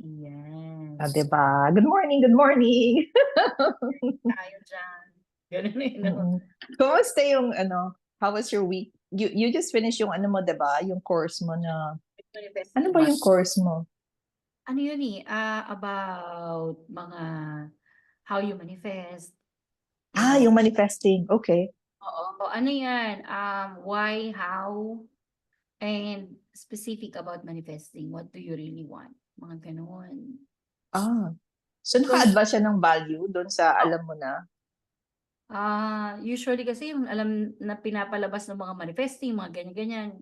Yes. Diba? Good morning, good morning. Tayo dyan. Ganun eh, no? Mm. Kumusta yung how was your week? You just finished yung ano mo, 'di ba? Yung course mo na ano Manifesting ba ba? yung course mo? Ano yun eh, about mga how you manifest, di ba? Yung manifesting. Okay. Oo, ano yan, why, how, and specific about manifesting. What do you really want? Mga ganun. Ah. So So, you, naka-advance siya ng value doon sa oh, alam mo na. usually kasi yung alam na pinapalabas ng mga manifesting, mga ganyan-ganyan,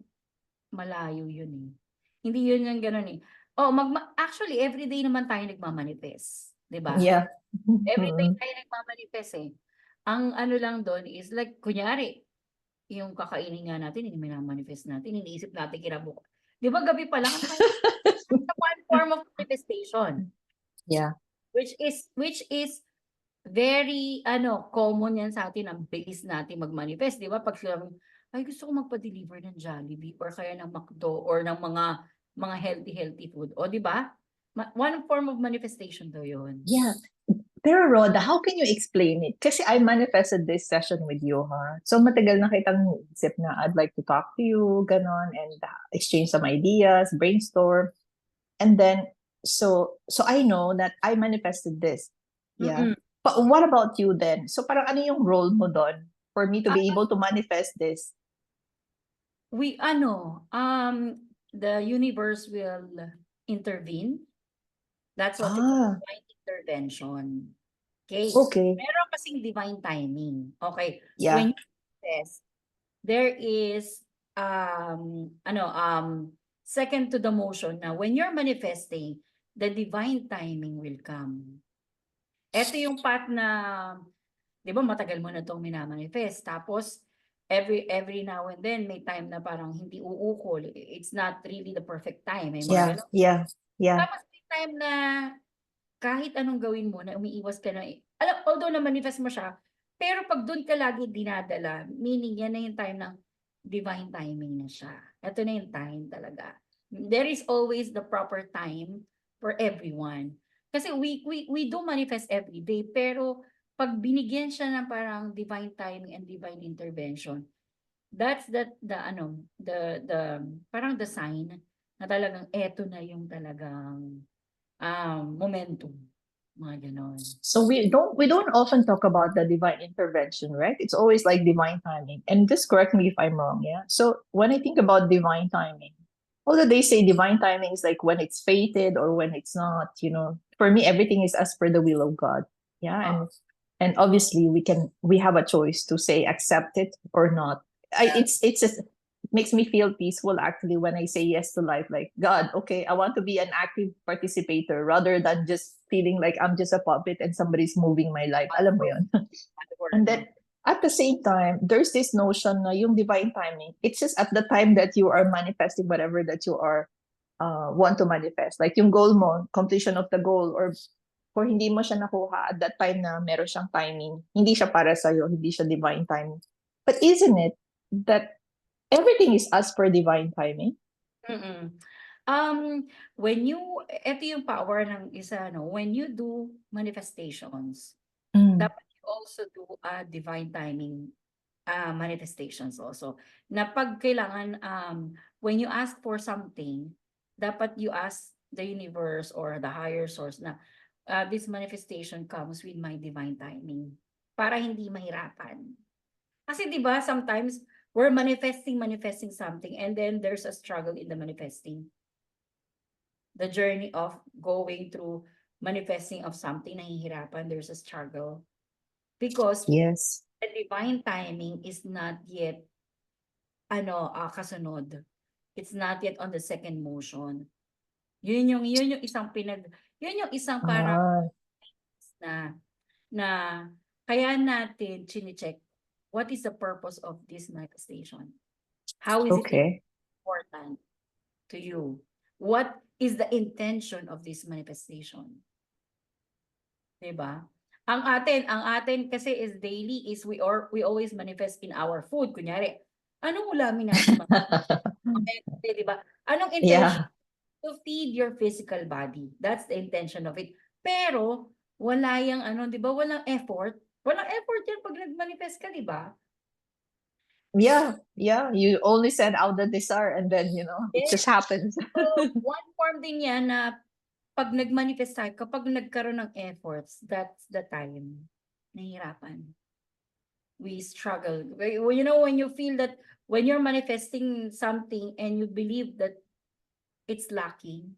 malayo yun eh. Hindi yun yung ganun eh. Oh, actually, everyday naman tayo nagmamanifest. 'Di ba? Yeah. Everyday Mm. tayo nagmamanifest eh. Ang ano lang doon is like, kunyari, yung kakainin nga natin, hindi minamanifest natin, iniisip natin kinabukasan. 'Di ba gabi pa lang, ano kaya? One form of manifestation. Yeah. Which is very common yan sa atin, ang base natin mag-manifest, 'di ba? Pag sinabing, ay gusto ko magpa-deliver ng Jollibee or kaya ng McDo or ng mga healthy food. O 'di ba? One form of manifestation daw 'yun. Yeah. Pero Rhoda, how can you explain it? Kasi I manifested this session with you, ha? So matagal na kitang isip na I'd like to talk to you, ganon, and exchange some ideas, brainstorm. And then, so I know that I manifested this. Yeah. Mm. But what about you then? So parang ano yung role mo doon for me to Ah, be able to manifest this? the universe will intervene. That's what you call Ah, divine intervention. Okay. okay. Meron kasing divine timing. Okay. Yeah. When you manifest, there is second to the motion na when you're manifesting, the divine timing will come. Ito yung part na, 'di ba, matagal mo na 'tong minamanifest. Tapos every now and then may time na parang hindi uukol. It's not really the perfect time. May mga Yeah. ganun. Yeah. Yeah. Tapos may time na kahit anong gawin mo na umiiwas ka na, although na-manifest mo siya, pero pag dun ka lagi dinadala, meaning yan na yung time ng divine timing na siya. Ito na yung time talaga. There is always the proper time for everyone. Kasi we do manifest every day, pero pag binigyan siya ng parang divine timing and divine intervention, that's the parang the sign na talagang eto na yung talagang momentum, mga gano'n. So we don't often talk about the divine intervention, right? It's always like divine timing. And just correct me if I'm wrong, yeah. So when I think about divine timing, although they say divine timing is like when it's fated or when it's not, for me everything is as per the will of God. Yeah. Oo, And obviously we have a choice to say accept it or not. It's just it makes me feel peaceful actually when I say yes to life. Like, God, okay, I want to be an active participator rather than just feeling like I'm just a puppet and somebody's moving my life. Alam mo yun? And then at the same time, there's this notion na yung divine timing, it's just at the time that you are manifesting whatever that you are want to manifest. Like yung goal mo, completion of the goal, or kung hindi mo siya nakuha at that time na meron siyang timing, hindi siya para sa'yo, hindi siya divine timing. But isn't it that everything is as per divine timing? mm. When you eto yung power ng isa 'no, when you do manifestations, Mm. dapat you also do a divine timing, manifestations also. Na 'pag kailangan, when you ask for something, dapat you ask the universe or the higher source na, this manifestation comes with my divine timing, para hindi mahirapan. Kasi 'di ba sometimes we're manifesting something and then there's a struggle in the manifesting. The journey of going through manifesting of something, nahihirapan, there's a struggle. Because Yes. the divine timing is not yet kasunod. It's not yet on the second motion. Yun yung isang parang Ah, na na kaya natin chine-check, what is the purpose of this manifestation? How is it okay. important to you? What is the intention of this manifestation? 'Di ba? Ang atin kasi is daily is we always manifest in our food. Kunyari, anong ulamin natin mamaya, 'di ba? Anong intention Yeah. to feed your physical body. That's the intention of it. Pero, wala yung ano, di ba, walang effort. Walang effort yan pag nag-manifest ka, di ba? Yeah, yeah. You only send out the desire and then, it Yes. just happens. So, one form din yan na pag nag-manifest tayo, kapag nagkaroon ng efforts, that's the time nahihirapan. We struggle. When you feel that when you're manifesting something and you believe that it's lacking,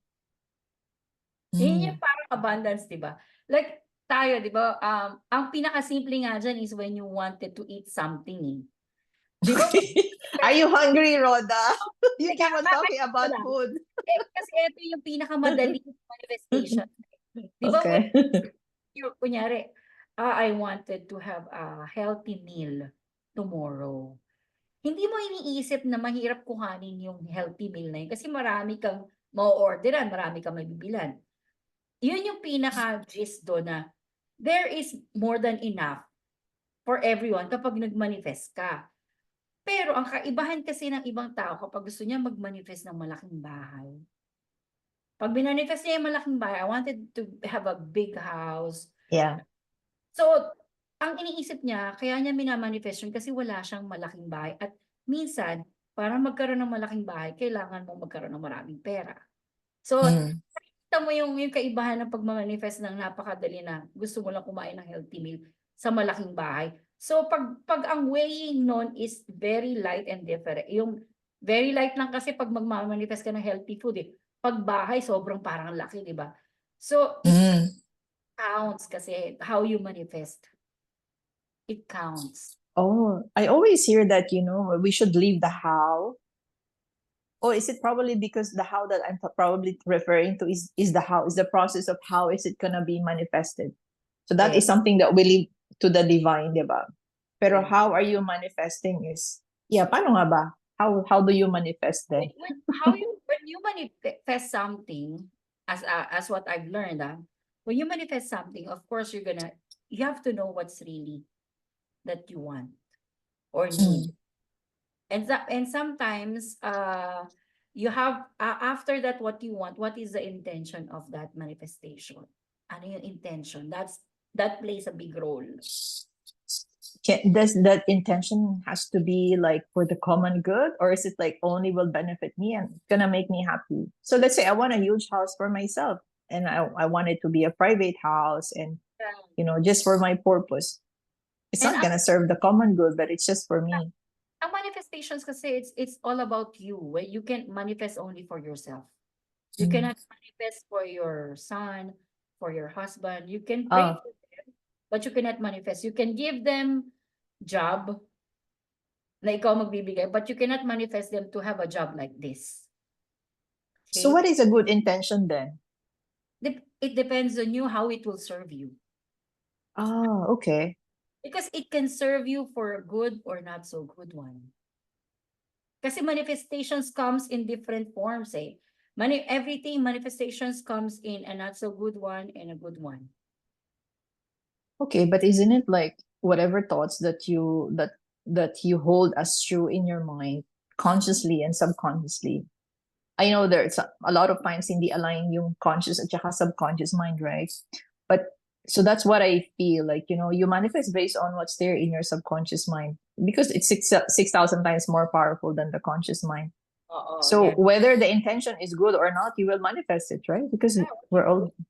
yun yung parang abundance, di ba? Like tayo, di ba? Ang pinakasimple nga dyan is when you wanted to eat something, eh. Di ba? Are you hungry, Rhoda? You Teka, keep on talking babalik ko about lang. food. Kasi ito yung pinakamadaling manifestation. Di ba? Okay. Kunyari, I wanted to have a healthy meal tomorrow. Hindi mo iniisip na mahirap kuhanin yung healthy meal na yun kasi marami kang ma-orderan, marami kang mabibilan. Yun yung pinaka-gist doon na there is more than enough for everyone kapag nag-manifest ka. Pero ang kaibahan kasi ng ibang tao kapag gusto niya mag-manifest ng malaking bahay. Pag binanifest niya yung malaking bahay, I wanted to have a big house. Yeah. So, ang iniisip niya, kaya niya minamanifest yun kasi wala siyang malaking bahay. At minsan, para magkaroon ng malaking bahay, kailangan mo magkaroon ng maraming pera. So, kita mo yung kaibahan ng pagmamanifest ng napakadali na gusto mo lang kumain ng healthy meal sa malaking bahay. So, pag ang weighing nun is very light and different. Yung very light lang kasi pag magmamanifest ka ng healthy food, eh. Pag bahay, sobrang parang laki, di ba? So, it counts kasi how you manifest. It counts. Oh, I always hear that, we should leave the how. Or is it probably because the how that I'm probably referring to is the how, is the process of how is it gonna be manifested? So that is Yes. something that we leave to the divine, diba? Pero Yes. how are you manifesting is, paano nga ba? How do you manifest then? When you manifest something, as what I've learned, when you manifest something, of course you have to know what's really that you want or need. And sometimes you have after that what you want, what is the intention of that manifestation? Ano yung intention? That plays a big role. Does that intention has to be like for the common good, or is it like only will benefit me and gonna make me happy? So let's say I want a huge house for myself and I want it to be a private house and just for my purpose. It's And not gonna serve the common good, but it's just for me. ang manifestations kasi it's all about you. You can manifest only for yourself. You cannot manifest for your son, for your husband. You can pray for them, but you cannot manifest. You can give them job na ikaw magbibigay, but you cannot manifest them to have a job like this. So what is a good intention then? It depends on you how it will serve you. Oh, okay. Because it can serve you for a good or not so good one. Kasi manifestations comes in different forms, eh. Everything manifestations comes in a not so good one and a good one. Okay, but isn't it like whatever thoughts that you hold as true in your mind, consciously and subconsciously? I know there's a lot of times hindi align yung conscious at saka subconscious mind, right? But so that's what I feel like, you manifest based on what's there in your subconscious mind because it's 6,000 times more powerful than the conscious mind. So Yeah. whether the intention is good or not, you will manifest it, right? Because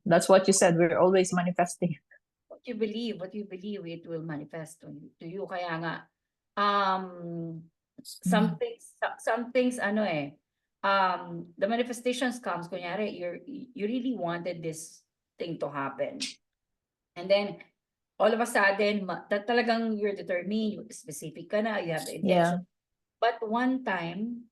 that's what you said, we're always manifesting. What you believe, it will manifest to you. Kaya nga, some things, the manifestations comes, kunyari, you really wanted this thing to happen. And then, all of a sudden, talagang you're determined, specific ka na, you have the intention. But one time,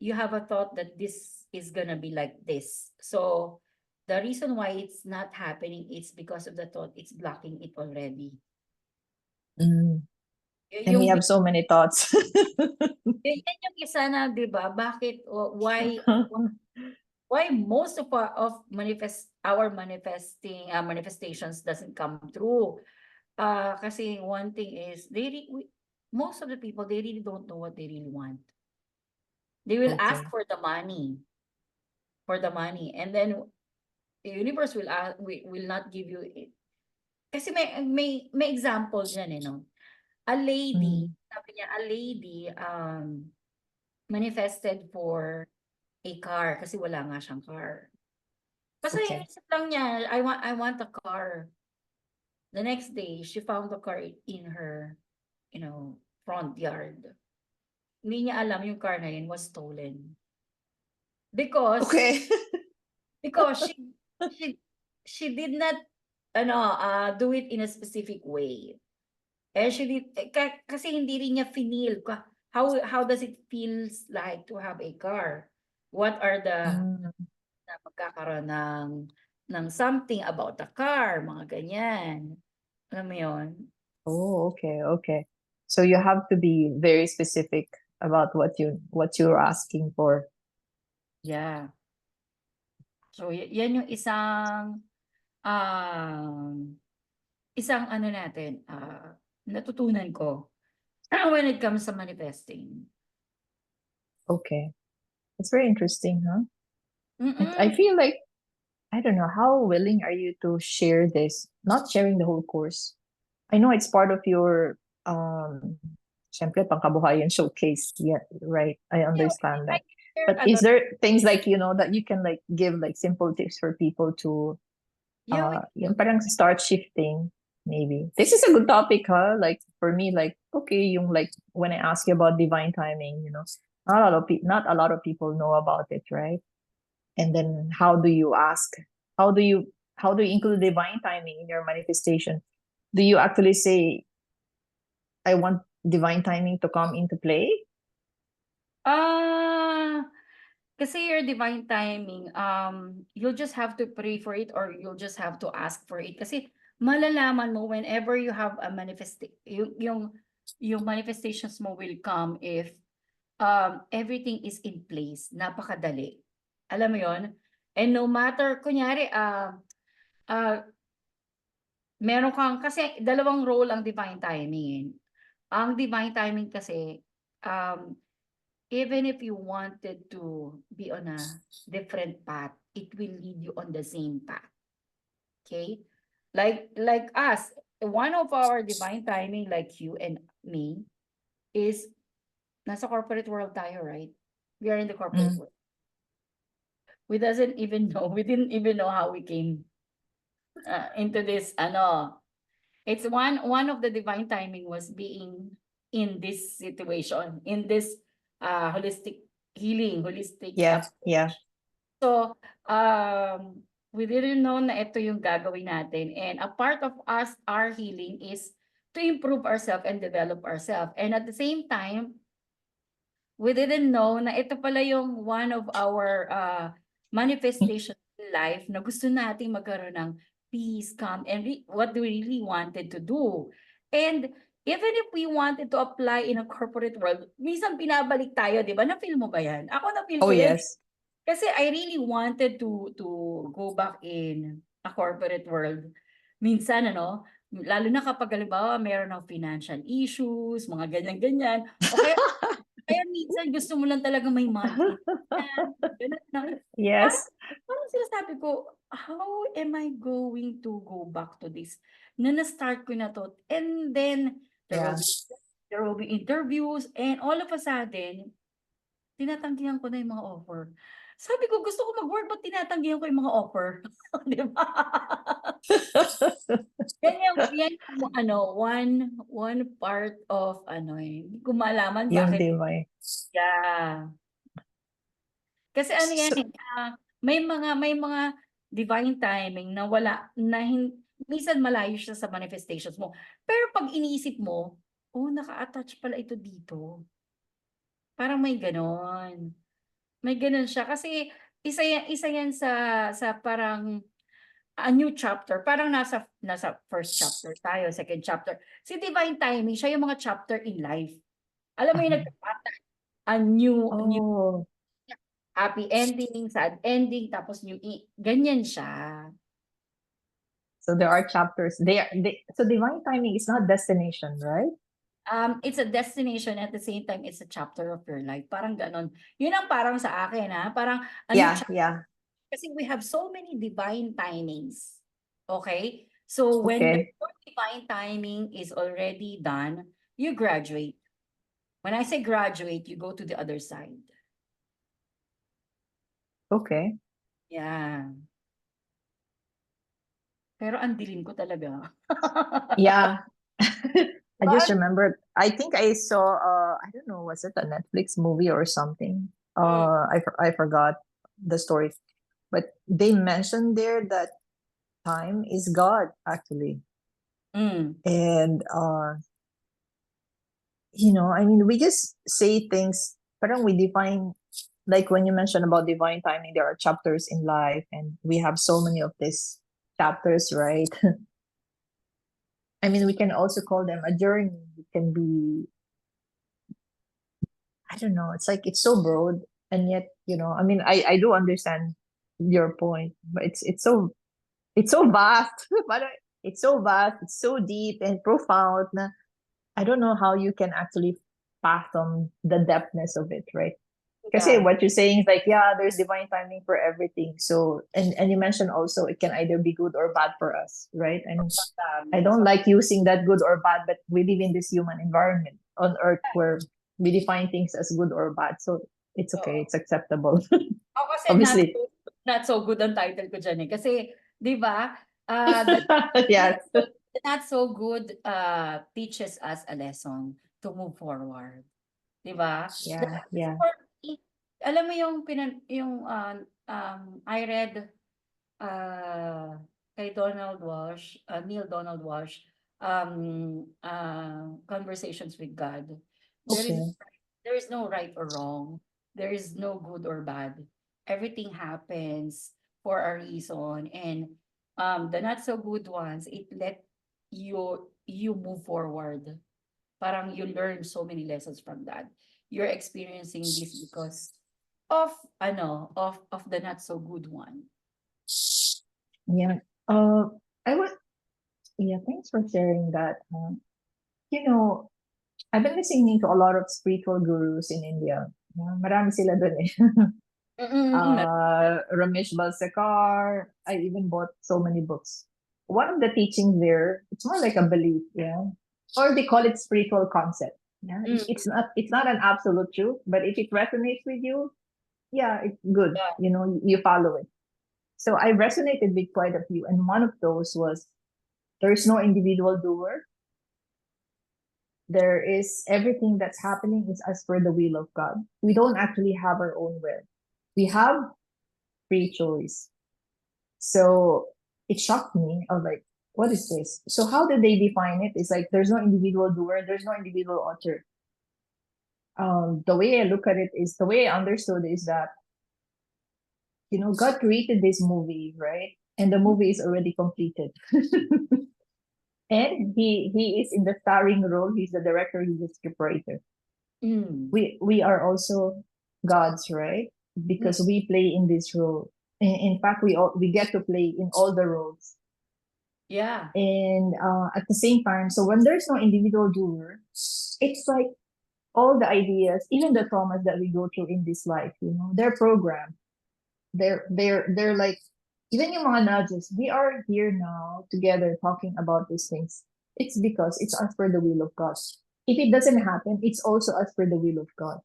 you have a thought that this is gonna be like this. So, the reason why it's not happening is because of the thought it's blocking it already. And we have so many thoughts. Yan yung isa na, di ba? Bakit, why most of our manifestations doesn't come true? Kasi one thing is, most of the people, they really don't know what they really want. They will ask for the money. for the money. And then the universe will not give you it. Kasi may example dyan, no? A lady, Mm. sabi niya, manifested for a car kasi wala nga siyang car. Kasi Okay. inisip lang niya, I want a car. The next day, she found the car in her, front yard. Hindi niya alam yung car na yun was stolen. Because Okay. because she did not do it in a specific way. Eh she did kasi hindi rin niya fineel how does it feels like to have a car? What are the Mm. na magkakaroon ng something about the car, mga ganyan. Alam mo yun? Oh, okay, okay. So you have to be very specific about what you're asking for. Yeah. So yan yung isang ano natin, natutunan ko when it comes to manifesting. Okay. It's very interesting, huh? I Mm. feel like, I don't know, how willing are you to share this? Not sharing the whole course. I know it's part of your syempre pangkabuhayan showcase. Yeah, right. I Yeah, understand I that. share But a is lot. there things like, that you can like give like simple tips for people to Yeah, yung parang start shifting maybe? This is a good topic, huh? Like for me, like okay, yung like when I ask you about divine timing, not a lot of people know about it, right? And then how do you ask? How do you include divine timing in your manifestation? Do you actually say, I want divine timing to come into play? Ah, kasi your divine timing, you'll just have to pray for it or you'll just have to ask for it. Kasi malalaman mo whenever you have a yung manifestations mo will come if everything is in place. Napakadali. Alam mo yon? And no matter, kunyari, uh, meron kang, kasi dalawang role ang divine timing. Ang divine timing kasi, even if you wanted to be on a different path, it will lead you on the same path. Okay? Like us, one of our divine timing, like you and me, is nasa corporate world tayo, right? We are in the corporate Mm. world. We didn't even know how we came into this, it's one of the divine timing was being in this situation, in this holistic healing, holistic Yeah, yeah. approach. So, we didn't know na ito yung gagawin natin. And a part of our healing is to improve ourselves and develop ourselves. And at the same time, we didn't know na ito pala yung one of our manifestation in life na gusto nating magkaroon ng peace, calm, and what we really wanted to do. And even if we wanted to apply in a corporate world, minsan pinabalik tayo, di ba? Na-feel mo ba yan? Ako na-feel Oh ko yan. yes. Kasi I really wanted to go back in a corporate world. Minsan, lalo na kapag halimbawa meron ng financial issues, mga ganyan-ganyan. O kaya minsan gusto mo lang talaga may monthly plan, gano'n na. Parang Yes. parang sinasabi ko, "How am I going to go back to this?" Na-start ko na 'to and then there will Yeah. be there will be interviews and all of a sudden, tinatanggihan ko na yung mga offer. Sabi ko, "Gusto ko mag-work, ba't tinatanggihan ko yung mga offer?" 'Di ba? Yan yung one part of hindi ko malaman Yung bakit divine. yeah. Kasi yan, So, may mga divine timing na minsan malayo siya sa manifestations mo. Pero 'pag iniisip mo, "Oh, naka-attach pala ito dito." Parang may gano'n. May gano'n siya kasi isa yan sa parang a new chapter. Parang nasa first chapter tayo, second chapter. Si divine timing, siya yung mga chapter in life. Alam mo yung a new oh, happy ending, sad ending, tapos ganyan siya. so there are chapters. So divine timing is not destination, right? It's a destination at the same time it's a chapter of your life. Parang gano'n. Yun ang parang sa akin, parang a new Yeah, chapter yeah. Kasi we have so many divine timings. Okay? So when Okay. your divine timing is already done, you graduate. When I say graduate, you go to the other side. Okay. Yeah. Pero ang dilim ko talaga. Yeah. I just Diba? remembered. I think I saw. I don't know. Was it a Netflix movie or something? Mm, I forgot the story, but they mentioned there that time is God actually, mm, and I mean, we just say things. Parang we define, like when you mentioned about divine timing, there are chapters in life, and we have so many of these chapters, right? I mean, we can also call them a journey. It can be, I don't know. It's like it's so broad, and yet, I mean, I do understand your point, but it's so vast. But it's so vast, it's so deep and profound. Na I don't know how you can actually fathom the depthness of it, right? Kasi yeah. what you're saying is like, yeah, there's divine timing for everything. So, and you mentioned also it can either be good or bad for us, right? And I Tama. don't like using that good or bad, but we live in this human environment on earth where we define things as good or bad. So it's okay, Oo. it's acceptable. Ako kasi Obviously. not so good ang title ko dyan eh. Kasi, di ba, the not Yes. so, the not so good teaches us a lesson to move forward. Di ba? The Yeah, yeah. for me, alam mo yung, I read kay Donald Walsh, Neil Donald Walsh, Conversations with God. There is Okay. there is no right or wrong. There is no good or bad. Everything happens for a reason. And the not so good ones, it let you move forward. Parang you learn so many lessons from that. You're experiencing this because of of the not so good one. Yeah. Uh, I would, yeah, thanks for sharing that. You know, I've been listening to a lot of spiritual gurus in India. Yeah, marami sila dun eh. Mm. Ramesh Balsekar. I even bought so many books. One of the teachings there, it's more like a belief, yeah, or they call it spiritual concept. Yeah, Mm. it's not an absolute truth, but if it resonates with you, yeah, it's good. Yeah. You follow it. So I resonated with quite a few, and one of those was there is no individual doer. There is everything that's happening is as per the will of God. We don't actually have our own will. We have free choice. So it shocked me. I was like, what is this? So how did they define it? It's like there's no individual doer, there's no individual author. The way I look at it is the way I understood is that God created this movie, right? And the movie is already completed. And he is in the starring role. He's the director. He's the scriptwriter. Mm. We are also gods, right? Mm. Because we play in this role. In fact, we get to play in all the roles. Yeah. And at the same time, so when there's no individual doer, it's like all the ideas, even the traumas that we go through in this life, they're programmed. They're like even yung mga nudges. We are here now together talking about these things. It's because it's as per the will of God. If it doesn't happen, it's also as per the will of God.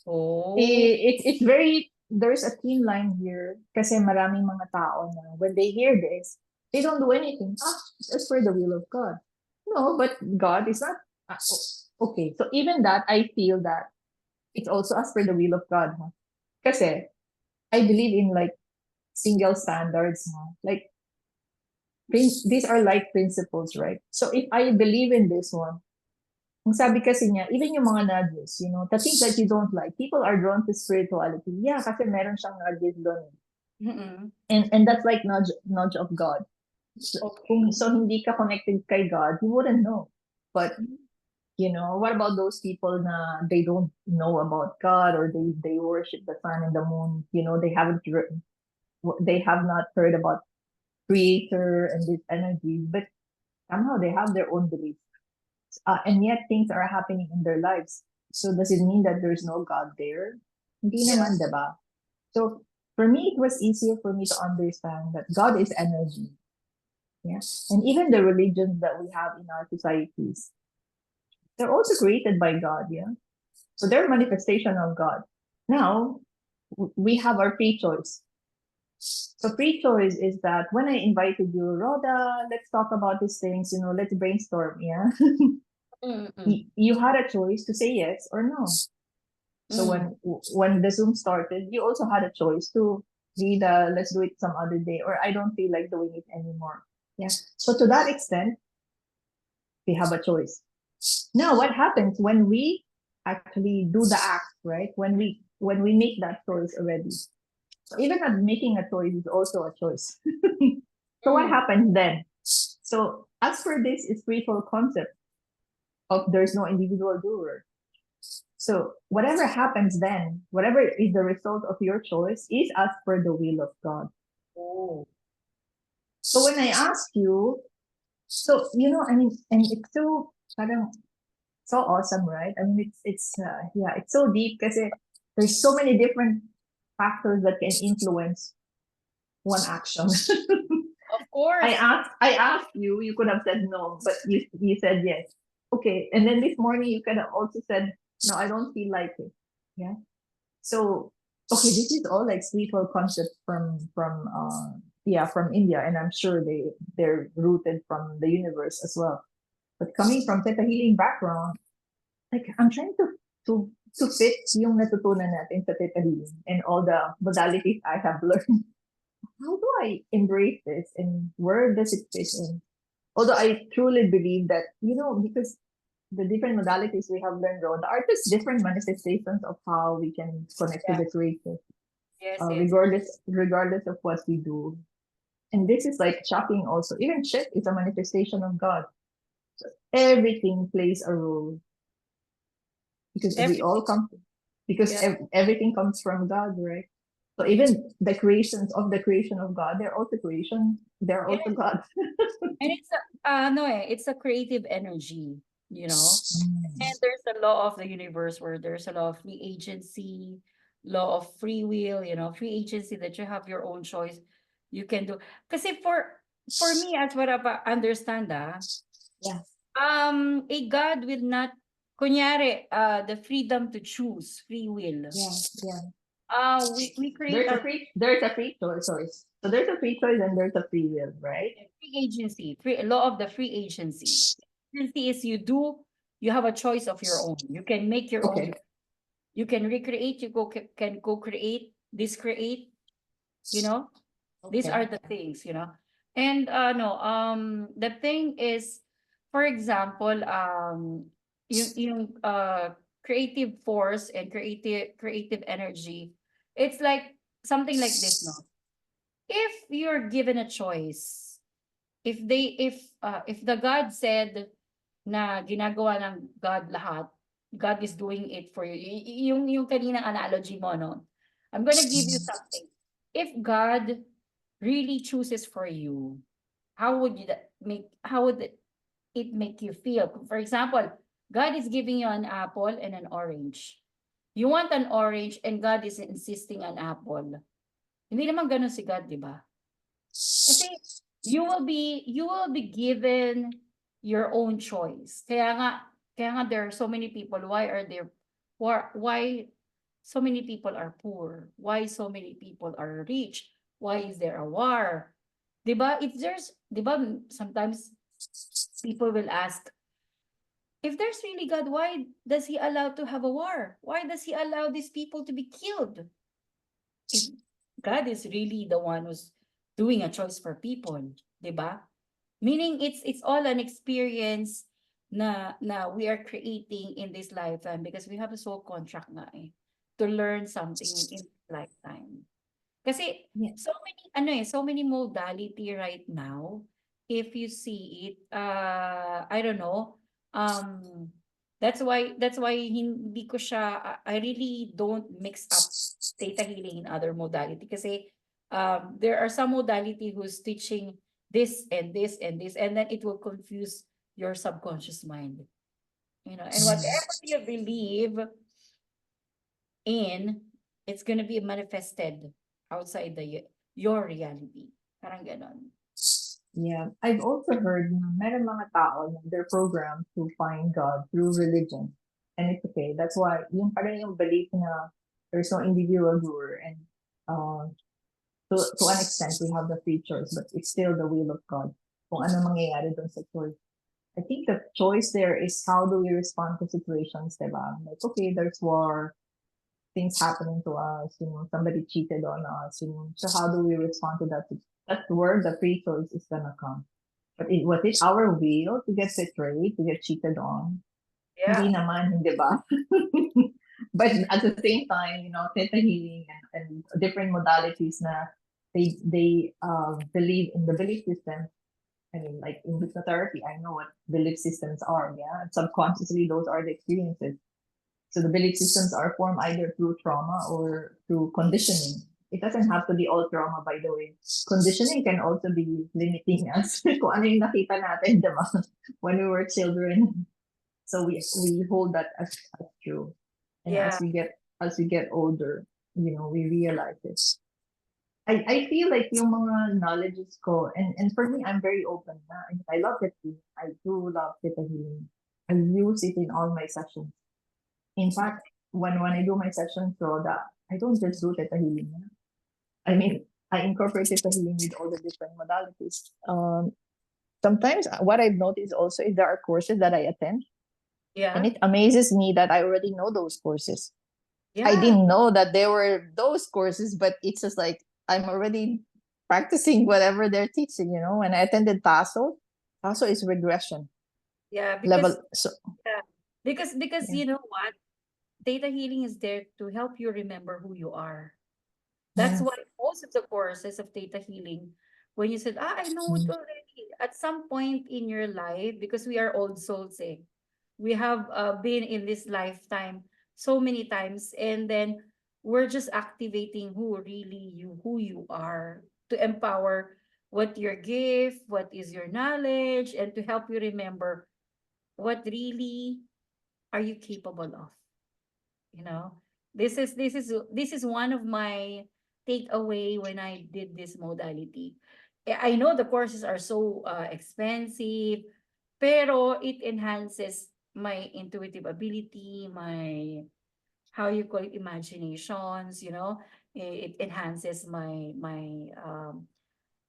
Oh. It's very there's a thin line here kasi maraming mga tao na when they hear this, they don't do anything. It's as per the will of God. No, but God is not. Okay, so even that, I feel that it's also as per the will of God. Huh? Kasi I believe in like single standards. Huh? Like these are like principles, right? So if I believe in this one, ang sabi kasi niya, even yung mga nudges, the things that you don't like, people are drawn to spirituality. Yeah, kasi meron siyang nudges doon. Mm. And that's like nudge of God. So, Okay. hindi ka connected kay God, you wouldn't know. But what about those people na they don't know about God or they worship the sun and the moon? They have not heard about creator and this energy, but somehow they have their own beliefs. And yet things are happening in their lives. So does it mean that there's no God there? Hindi Yeah. naman, diba? So for me, it was easier for me to understand that God is energy. Yeah. And even the religions that we have in our societies, they're also created by God. Yeah. So they're a manifestation of God. Now, we have our free choice. So free choice is that when I invited you, Rhoda, let's talk about these things, let's brainstorm. Yeah. You had a choice to say yes or no. So when the Zoom started, you also had a choice to Rita, let's do it some other day, or I don't feel like doing it anymore. Yeah. So to that extent, we have a choice. Now, what happens when we actually do the act, right? When we make that choice already. So even at making a choice is also a choice. So what happens then? So as for this spiritual concept of there's no individual doer. So whatever happens then, whatever is the result of your choice is as per the will of God. Oh. So when I ask you, so I mean, and it's so parang so awesome, right? I mean, it's so deep because there's so many different factors that can influence one action. Of course. I asked you, you could have said no, but you said yes. Okay, and then this morning you could have also said no, I don't feel like it. Yeah. So okay, this is all like spiritual concepts from India, and I'm sure they're rooted from the universe as well. But coming from Theta Healing background, like I'm trying to fit yung natutunan natin sa Theta Healing and all the modalities I have learned. How do I embrace this and where does it fit in? Although I truly believe that, because the different modalities we have learned, Ron, are just different manifestations of how we can connect to the creator, Yes, regardless of what we do. And this is like shocking also. Even shit is a manifestation of God. So everything plays a role because we all come because everything comes from God, right? So even the creation of God, they're also creation. They're also God. And it's a creative energy, and there's a law of the universe where there's a law of free agency, law of free will, free agency that you have your own choice. You can do. Kasi for me, as what I understand, Yeah. a God will not, kunyari, the freedom to choose, free will. Yeah. We create There's a free choice. Sorry. So there's a free choice and there's a free will, right? free agency, law of the free agency. Agency is you have a choice of your own. You can make your own. You can recreate. Can go create, discreate. These are the things. And no, the thing is, for example, yung creative force and creative energy. It's like something like this, no? If you're given a choice, if the God said na ginagawa ng God lahat, God is doing it for you. Yung kaninang analogy mo, no? I'm gonna give you something. If God really chooses for you, how would it make you feel? For example, God is giving you an apple and an orange. You want an orange and God is insisting on apple. Hindi naman ganun si God, di ba? Kasi you will be given your own choice. Kaya nga there are so many people. Why so many people are poor? Why so many people are rich? Why is there a war? 'Di ba? If there's, 'di ba, sometimes people will ask, if there's really God, why does he allow to have a war? Why does he allow these people to be killed? If God is really the one who's doing a choice for people, 'di ba? Meaning it's all an experience na we are creating in this lifetime because we have a soul contract nga to learn something in this lifetime. Kasi so many modality right now. If you see it, I don't know. That's why hindi ko siya, I really don't mix up theta healing in other modality kasi there are some modality who's teaching this and this and this, and then it will confuse your subconscious mind. And whatever you believe in, it's gonna be manifested outside your reality. Parang ganon. Yeah, I've also heard na meron mga tao na they're programmed to find God through religion. And it's okay. That's why yung parang yung belief na there's no individual doer and uh, to an extent we have the free choice, but it's still the will of God. Kung ano mangyayari dun sa choice. I think the choice there is how do we respond to situations, diba? Like, okay, there's war, things happening to us, somebody cheated on us, so how do we respond to that? That's where the free choice is gonna come. But was it our will to get betrayed, to get cheated on? Hindi Yeah. naman, di ba? But at the same time, theta healing and different modalities na they believe in the belief system. I mean, like in hypnotherapy, I know what belief systems are, yeah? And subconsciously, those are the experiences. So the belief systems are formed either through trauma or through conditioning. It doesn't have to be all trauma, by the way. Conditioning can also be limiting us. Kung ano yung nakita natin, diba? When we were children. So we hold that as true. And Yeah. as we get older, we realize it. I feel like yung mga knowledges ko, and for me, I'm very open na. I love it. I do love Theta Healing. I use it in all my sessions. In fact, when I do my sessions, Rhoda, I don't just do Theta Healing. I mean, I incorporate Theta Healing with all the different modalities. Sometimes what I've noticed also is there are courses that I attend, and Yeah. it amazes me that I already know those courses. I Yeah. didn't know that there were those courses, but it's just like I'm already practicing whatever they're teaching. When I attended TASO is regression Yeah. level. Because So yeah. Because yeah. you know what? Data healing is there to help you remember who you are. That's Mm, why most of the courses of data healing, when you said, I know it mm, already, at some point in your life, because we are old souls, we have been in this lifetime so many times, and then we're just activating who you are, to empower what your gift, what is your knowledge, and to help you remember what really are you capable of. you know this is one of my takeaway when I did this modality. I know the courses are so expensive, pero it enhances my intuitive ability, my, how you call it, imaginations. It enhances my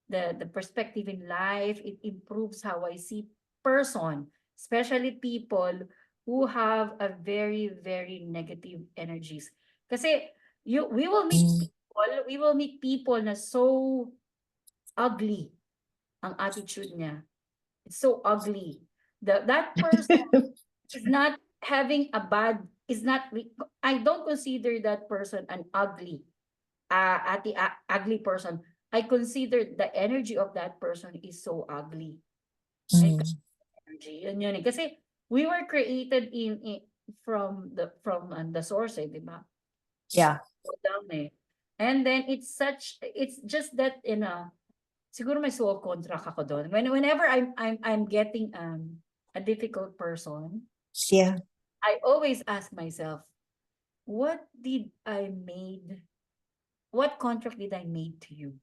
the perspective in life. It improves how I see person, especially people who have a very, very negative energies. Kasi mm. we will meet people na so ugly ang attitude niya. It's so ugly. That person is not having a bad, is not, I don't consider that person an ugly, ugly person. I consider the energy of that person is so ugly. And Mm. energy, yun eh. Kasi we were created from the source, di ba? Yeah. So down eh. And then it's just that siguro may soul contract ako doon. Whenever I'm getting a difficult person, Yeah. I always ask myself, what did I made? What contract did I made to you?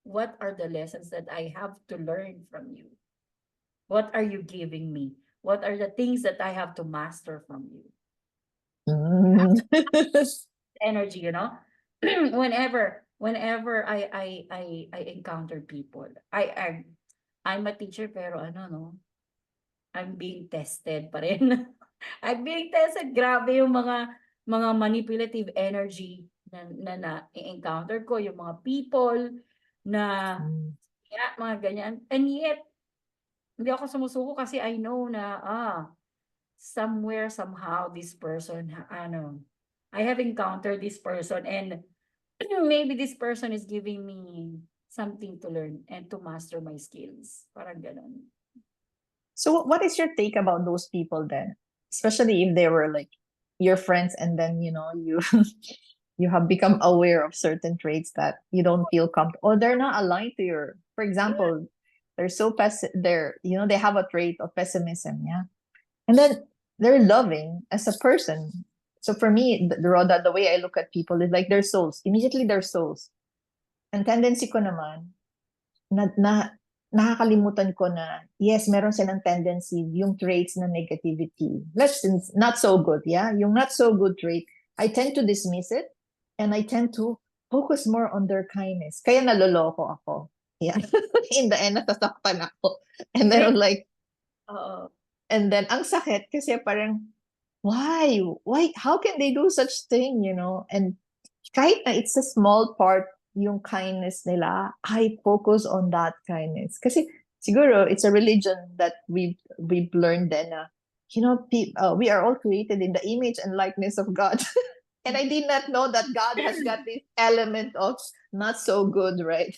What are the lessons that I have to learn from you? What are you giving me? What are the things that I have to master from you? Mm. Energy. Whenever I encounter people, I'm a teacher, pero no, I'm being tested pa rin. I'm being tested. Grabe yung mga manipulative energy na encounter ko, yung mga people na Mm. mga ganyan. And yet, hindi ako sumusuko kasi I know na somewhere, somehow, this person, I have encountered this person, and maybe this person is giving me something to learn and to master my skills. Parang ganun. So what is your take about those people then? Especially if they were like your friends and then you you have become aware of certain traits that you don't feel comfortable or they're not aligned to your, for Yeah. example, they're they're they have a trait of pessimism, yeah. And then they're loving as a person. So for me, the way I look at people is like their souls. Immediately their souls. Ang tendency ko naman, nakakalimutan ko na, yes, meron silang tendency, yung traits na negativity. Not so good, yeah? Yung not so good trait, I tend to dismiss it and I tend to focus more on their kindness. Kaya naloloko ako. Yeah. In the end, nasasaktan ako. And then I'm like, Oo. and then ang sakit kasi parang, why? How can they do such thing, you know? And kahit na it's a small part yung kindness nila, I focus on that kindness. Kasi siguro it's a religion that we've learned then na, you know, we are all created in the image and likeness of God. And I did not know that God has got this element of not so good, right?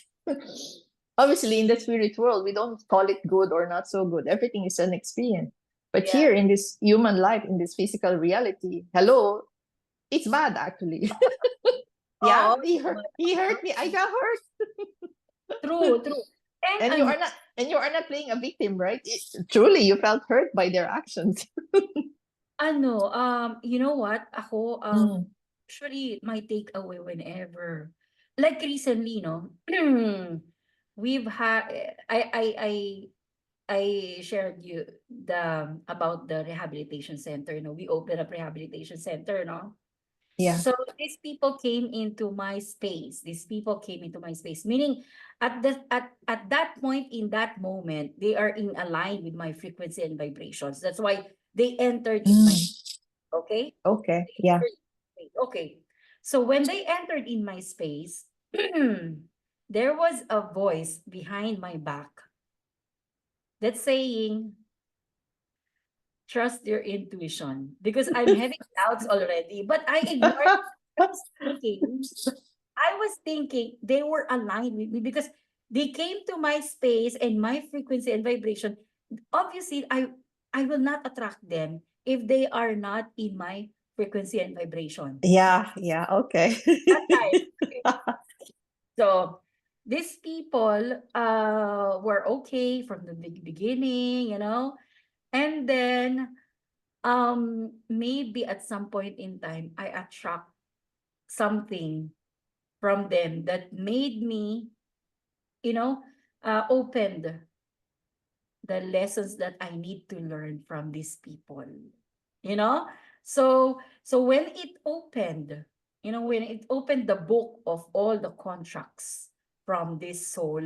Obviously, in the spirit world, we don't call it good or not so good. Everything is an experience. But Yeah. here in this human life, in this physical reality, hello, it's bad actually. Yeah, Oo, he hurt me. I got hurt. true, true. And And you are not playing a victim, right? Truly, you felt hurt by their actions. you know what? Ako, Mm. usually my takeaway whenever, like recently, no, we've had, I shared you about the rehabilitation center, no, we opened up rehabilitation center, no. Yeah. So these people came into my space. These people came into my space, meaning at that point in that moment, they are in align with my frequency and vibrations. That's why they entered in my, Mm. okay? Okay. Yeah. Okay. So when they entered in my space, there was a voice behind my back that's saying, trust your intuition. Because I'm having doubts already, but I ignored. I was thinking, they were aligned with me because they came to my space and my frequency and vibration. Obviously, I will not attract them if they are not in my frequency and vibration. Yeah. Yeah. Okay. That time. So these people were okay from the beginning, you know, and then maybe at some point in time I attract something from them that made me, you know, opened the lessons that I need to learn from these people, you know. So when it opened, you know, when it opened the book of all the contracts from these soul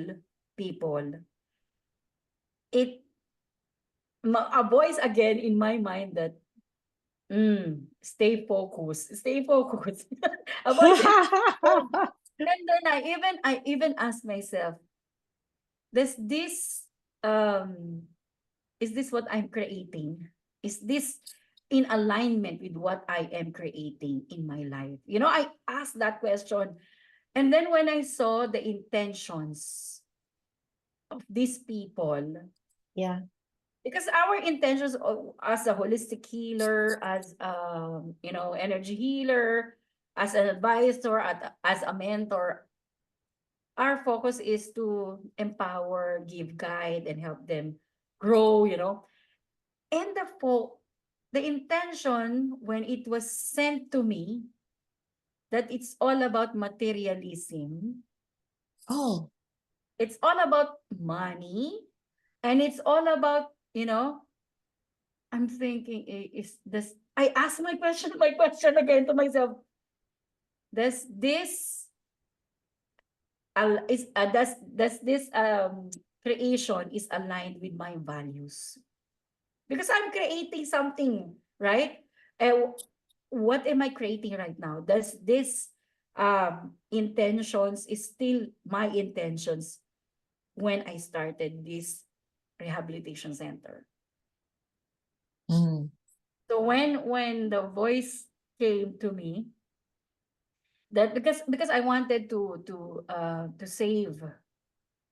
people, it a voice again in my mind that stay focused, stay focused. A voice in and then I even asked myself, does this um is this what I'm creating? Is this in alignment with what I am creating in my life? You know, I asked that question. And then when I saw the intentions of these people, Yeah. because our intentions as a holistic healer, as you know, energy healer, as an advisor, as a mentor, our focus is to empower, give guide, and help them grow, you know. And the intention when it was sent to me that it's all about materialism, Oh. it's all about money, and it's all about, you know, I'm thinking, is this, I ask my question again to myself, does this, does this creation is aligned with my values? Because I'm creating something, right? What am I creating right now? Does this intentions is still my intentions when I started this rehabilitation center? Mm. So when the voice came to me, that because I wanted to save,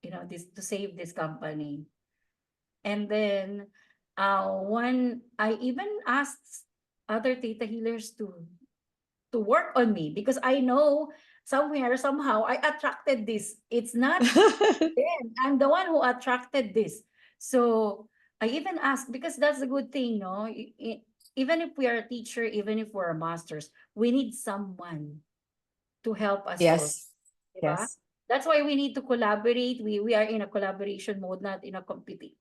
you know, this, to save this company. And then when I even asked other theta healers to work on me, because I know somewhere somehow I attracted this. It's not them. I'm the one who attracted this. So I even asked, because that's a good thing, no? Even if we are a teacher, even if we're a masters, we need someone to help us also. Yes. Diba? Yes. That's why we need to collaborate. We are in a collaboration mode, not in a competing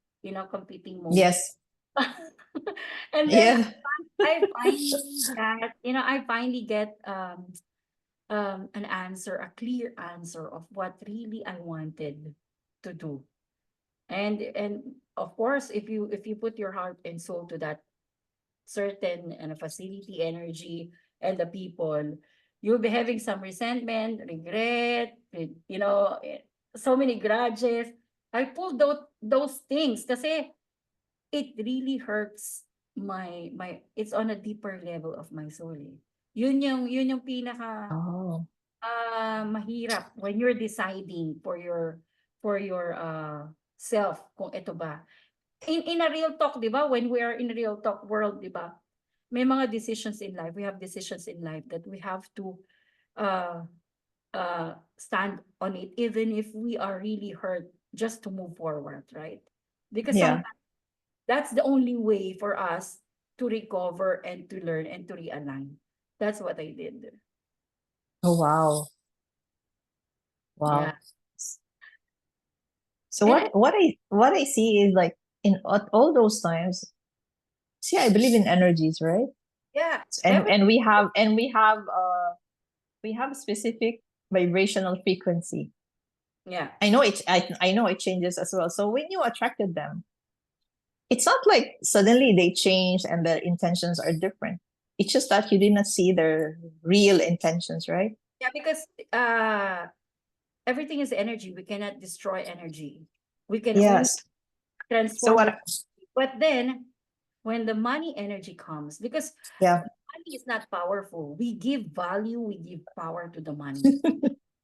mode. Yes. And then Yeah. I finally got, I finally get an answer, a clear answer of what really I wanted to do. And of course, if you put your heart and soul to that certain facility, energy, and the people, you'll be having some resentment, regret, so many grudges. I pulled those things kasi it really hurts it's on a deeper level of my soul. Eh. Yun yung pinaka Oh. mahirap when you're deciding for your self kung ito ba. In a real talk, 'di ba? When we are in a real talk world, 'di ba? May mga decisions in life. We have decisions in life that we have to uh stand on it even if we are really hurt just to move forward, right? Because Yeah. sometimes that's the only way for us to recover and to learn and to realign. That's what I did. Oh, wow. Yeah. Wow. So And what I see is like in all those times, see, I believe in energies, right? yeah, And every and we have a specific vibrational frequency. yeah. I know it changes as well. So when you attracted them, it's not like suddenly they change and their intentions are different. It's just that you did not see their real intentions, right? Yeah, because uh everything is energy. We cannot destroy energy. We can only Yes. So transform it. what But then when the money energy comes, because yeah. money is not powerful. We give value, we give power to the money.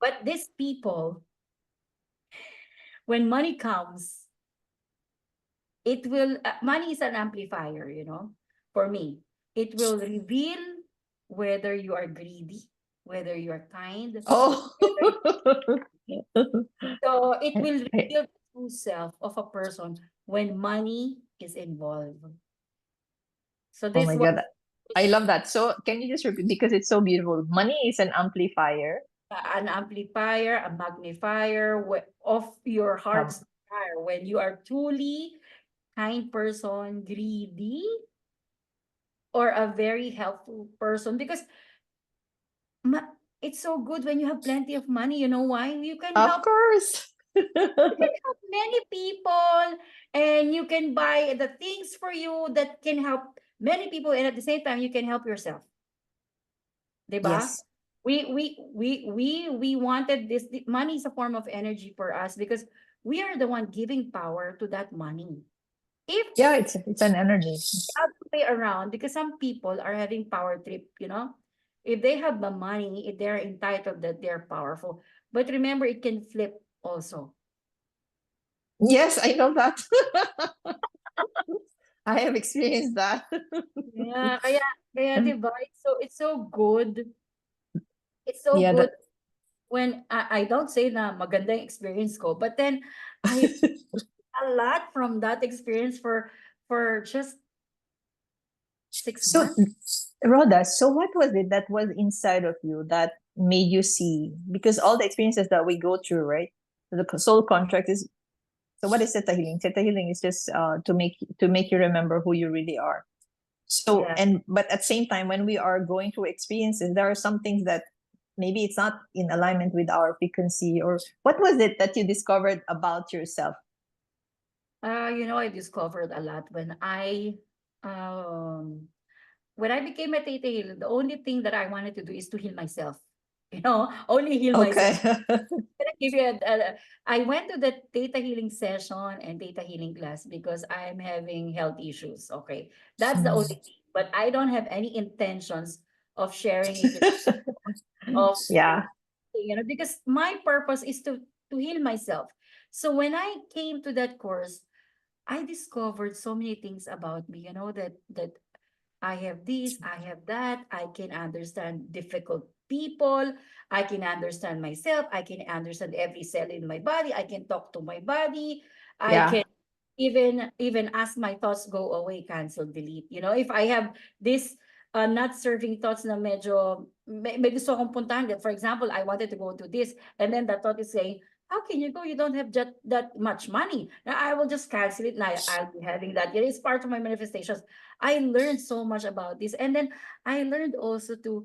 But these people, when money comes, it will, money is an amplifier, for me. It will reveal whether you are greedy, whether you are kind, Oh. whether so it will I- reveal the true self of a person when money is involved. So oh this my was god. I love that. So can you just repeat because it's so beautiful. Money is an amplifier. an amplifier, a magnifier of your Um, heart's desire. When you are truly kind person, greedy, or a very helpful person, because it's so good when you have plenty of money. You know why? You can of help. course. You can help many people, and you can buy the things for you that can help many people, and at the same time, you can help yourself. 'Di ba? Yes. We wanted this. Money is a form of energy for us because we are the one giving power to that money. If Yeah, it's an energy. other way around, because some people are having power trip, if they have the money, if they're entitled that they're powerful. But remember, it can flip also. Yes, I know that. I have experienced that. Yeah, kaya And 'di ba? It's so good. It's so yeah, good that when I don't say na maganda yung experience ko, but then I a lot from that experience for just 6 months. so Rhoda, so what was it that was inside of you that made you see? Because all the experiences that we go through, right? The soul contract is so what is Theta healing? Theta healing is just to make you remember who you really are. So Yeah. and but at the same time, when we are going through experiences, there are some things that maybe it's not in alignment with our frequency. Or what was it that you discovered about yourself? I discovered a lot um when I became a Theta healer. The only thing that I wanted to do is to heal myself. Only heal myself. Okay. Gonna give you I went to the Theta healing session and Theta healing class because I'm having health issues. Okay, that's the Mm. only thing. But I don't have any intentions of sharing it of Yeah. because my purpose is to heal myself. So when I came to that course, I discovered so many things about me. That I have this, I have that. I can understand difficult people. I can understand myself. I can understand every cell in my body. I can talk to my body. I Yeah. can even ask my thoughts go away, cancel, delete. If I have this not serving thoughts na medyo may gusto akong puntahan. For example, I wanted to go to this, and then the thought is saying, how can you go? You don't have that much money. Now I will just cancel it. Now I'll be having that. It is part of my manifestations. I learned so much about this, and then I learned also to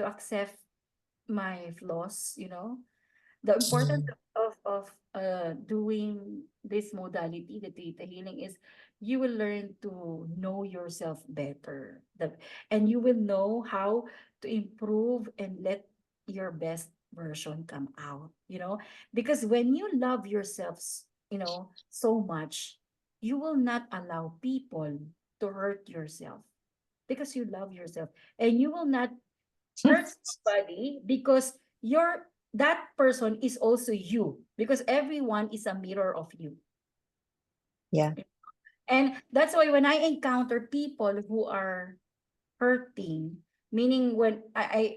accept my flaws. The importance of doing this modality, the theta healing, is you will learn to know yourself better. And you will know how to improve and let your best version come out, because when you love yourself, so much, you will not allow people to hurt yourself because you love yourself, and you will not hurt somebody because that person is also you, because everyone is a mirror of you. Yeah. And that's why when I encounter people who are hurting, meaning when I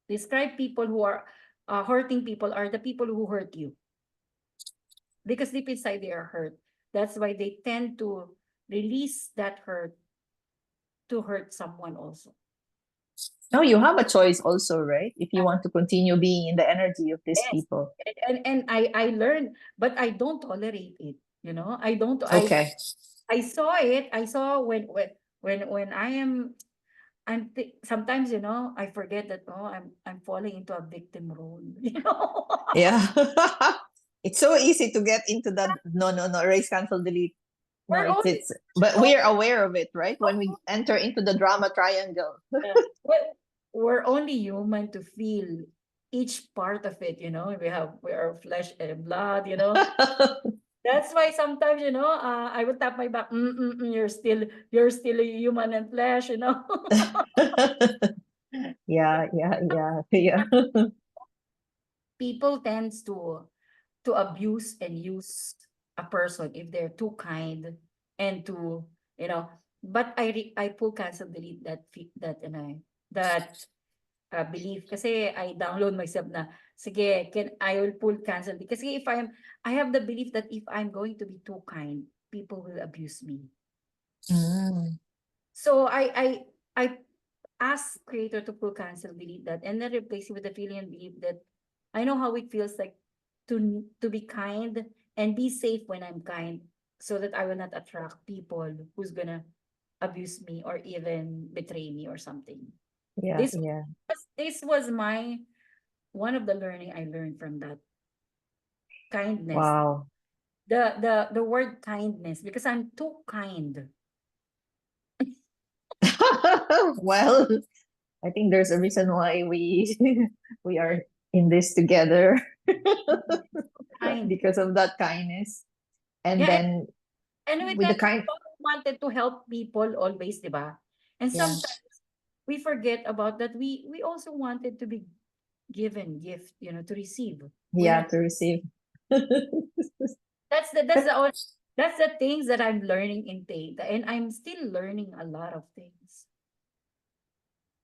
describe people who are hurting, people are the people who hurt you, because deep inside they are hurt. That's why they tend to release that hurt to hurt someone also. No, you have a choice also, right? If you want to continue being in the energy of these Yes. people. And I learned, but I don't tolerate it. I don't. Okay. I saw it. I saw when sometimes, I forget that, I'm falling into a victim role. Yeah. It's so easy to get into that no, no, no, erase, cancel, delete. No, We're only but we're aware of it, right? When we enter into the drama triangle. yeah, we're only human to feel each part of it. We are flesh and blood. That's why sometimes, I will tap my back. You're still a human and flesh. Yeah, yeah, yeah, yeah. People tends to abuse and use a person if they're too kind, and to but I pull, cancel, delete that belief, kasi I download myself na sige, I will pull, cancel, because if I have the belief that if I'm going to be too kind, people will abuse me. Mm. So I ask creator to pull, cancel, delete that, and then replace it with the feeling and belief that I know how it feels like to be kind and be safe when I'm kind, so that I will not attract people who's gonna abuse me or even betray me or something. Yeah, This yeah. this was one of the learning I learned from that kindness. Wow. The word kindness, because I'm too kind. Well, I think there's a reason why we we are in this together Kind. because of that kindness. And Yeah, then and we with the tend to kind, wanted to help people always, di ba? And yeah, sometimes we forget about that. We also wanted to be given gift, to receive. We're yeah, not. to receive. That's the things that I'm learning in Theta, and I'm still learning a lot of things.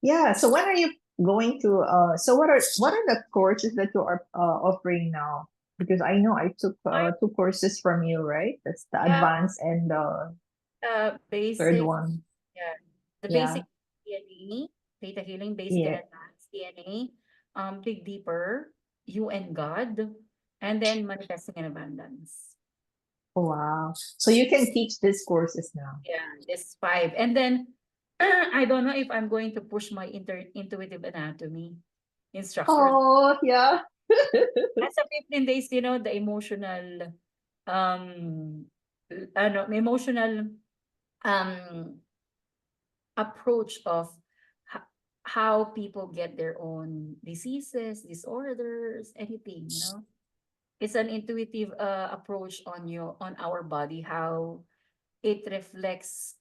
Yeah. So when are you going to so what are the courses that you are offering now? Because I know I took I two courses from you, right? That's the have advanced and the third basic, one. yeah, the basic Yeah. DNA, Theta healing, basic and Yeah. advanced DNA, dig deeper, you and God, and then manifesting in abundance. Wow. So you can teach these courses now. Yeah, this 5. And then I don't know if I'm going to push my intuitive anatomy instructor. Oh, yeah. As a 15 days, the emotional, um, emotional, um, approach of how people get their own diseases, disorders, anything. It's an intuitive approach on our body, how it reflects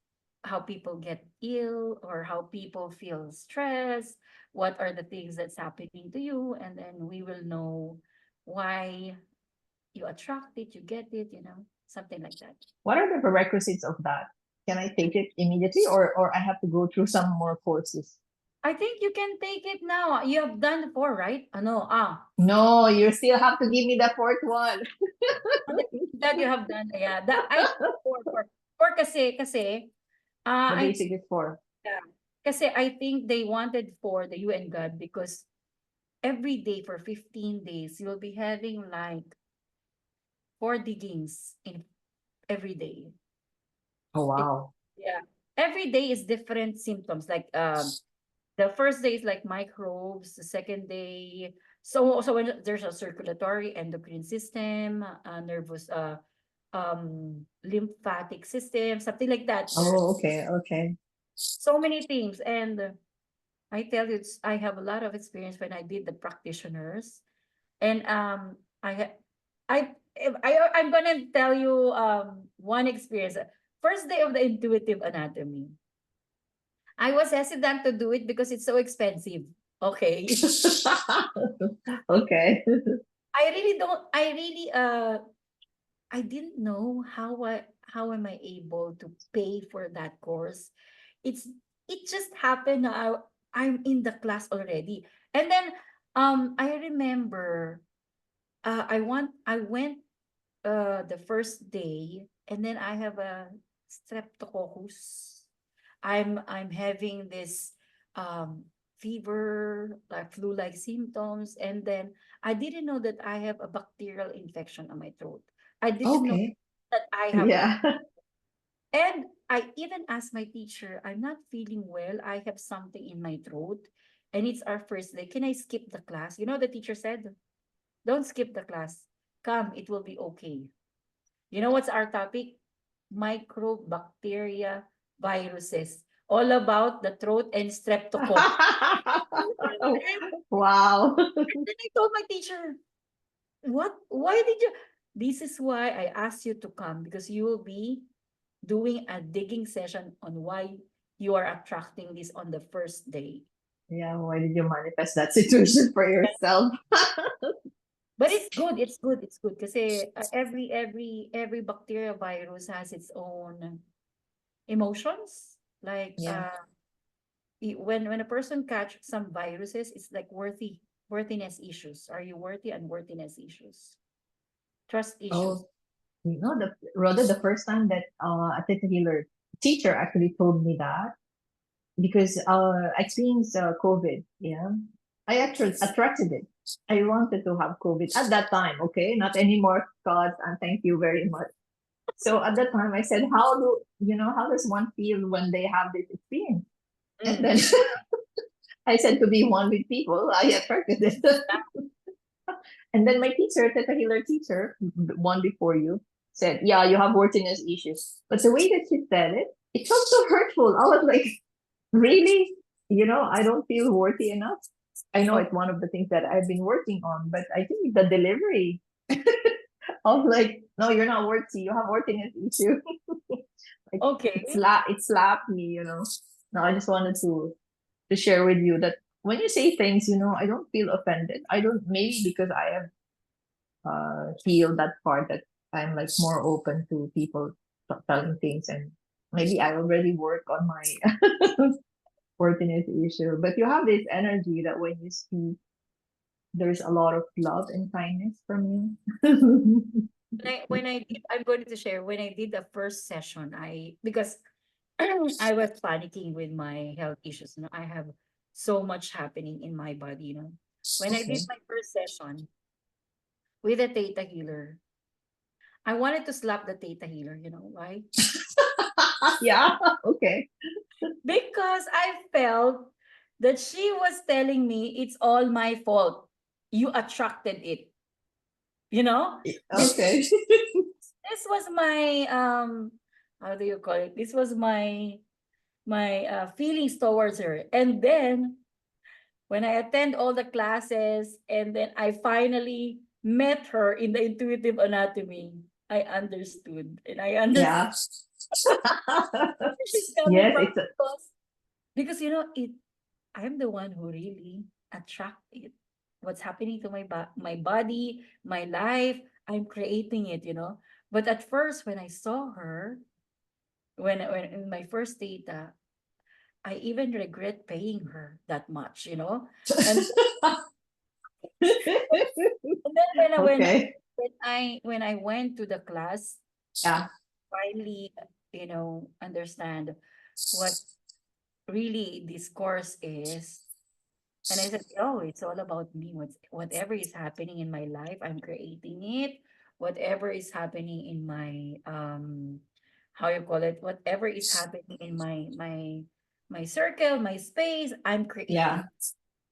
how people get ill or how people feel stressed, what are the things that's happening to you, and then we will know why you attract it, you get it, something like that. What are the prerequisites of that? Can I take it immediately or I have to go through some more courses? I think you can take it now. You have done 4, right? Ano, No, you still have to give me the fourth one. that you have done, yeah. That I 4 kasi, The I basic is four. yeah. Kasi I think they wanted for the UN God because every day for 15 days, you'll be having like 4 diggings in every day. Oh, It, wow. yeah. Every day is different symptoms. Like the first day is like microbes, the second day. So when there's a circulatory endocrine system, nervous lymphatic system, something like that. There's Oh, okay, okay. so many things. And I tell you, I have a lot of experience when I did the practitioners. And I ha- I'm gonna tell you one experience. First day of the intuitive anatomy. I was hesitant to do it because it's so expensive. Okay. Okay. I didn't know how am I able to pay for that course. It's it just happened na I'm in the class already. And then I remember I went the first day, and then I have a streptococcus. I'm having this fever, like flu-like symptoms, and then I didn't know that I have a bacterial infection on my throat. I didn't know Okay. that I have a, Yeah. and I even asked my teacher, I'm not feeling well. I have something in my throat, and it's our first day. Can I skip the class? You know, the teacher said, don't skip the class. Come, it will be okay. You know what's our topic? Microbacteria viruses. All about the throat and streptococcus. And Wow. then I told my teacher, what? Why did you? This is why I asked you to come because you will be doing a digging session on why you are attracting this on the first day. Yeah, why did you manifest that situation for yourself? But it's good, it's good, it's good. Kasi every bacteria virus has its own emotions. Like Yeah. when a person catch some viruses, it's like worthiness issues. Are you worthy? Unworthiness issues, trust issues. Oh, rather the first time that a titular teacher actually told me that because I experienced COVID. Yeah, I actually attracted it. I wanted to have COVID at that time. Okay, not anymore, God, and thank you very much. So at that time, I said, how does one feel when they have this experience? And Mm. then I said to be one with people, I attracted it. And then my teacher, Teta Healer teacher, one before you, said, yeah, you have worthiness issues. But the way that she said it, it felt so hurtful. I was like, really? I don't feel worthy enough. I know Oh, it's one of the things that I've been working on, but I think the delivery of like, no, you're not worthy. You have worthiness issue. Like okay. it slapped me. No, I just wanted to share with you that when you say things, I don't feel offended. I don't, maybe because I have healed that part that I'm like more open to people telling things, and maybe I already work on my worthiness issue. But you have this energy that when you speak, there's a lot of love and kindness from you. I'm going to share when I did the first session, because I was panicking with my health issues. I have so much happening in my body. When I did Okay. my first session with a Theta Healer, I wanted to slap the Theta Healer. You know why? Yeah. Okay. Because I felt that she was telling me it's all my fault. You attracted it. You know, this Okay. this was my how do you call it? This was my feelings towards her. And then when I attend all the classes and then I finally met her in the intuitive anatomy, I understood. And I understood Yeah. where she's coming Yes, from it's a, because I'm the one who really attract it. What's happening to my body, my life, I'm creating it. But at first when I saw her, when in my first data, I even regret paying her that much. And and then okay. when I went to the class, Yeah. finally, understand what really this course is. And I said, oh, it's all about me. Whatever is happening in my life, I'm creating it. Whatever is happening in my how you call it, whatever is happening in my circle, my space, I'm Yeah, creating.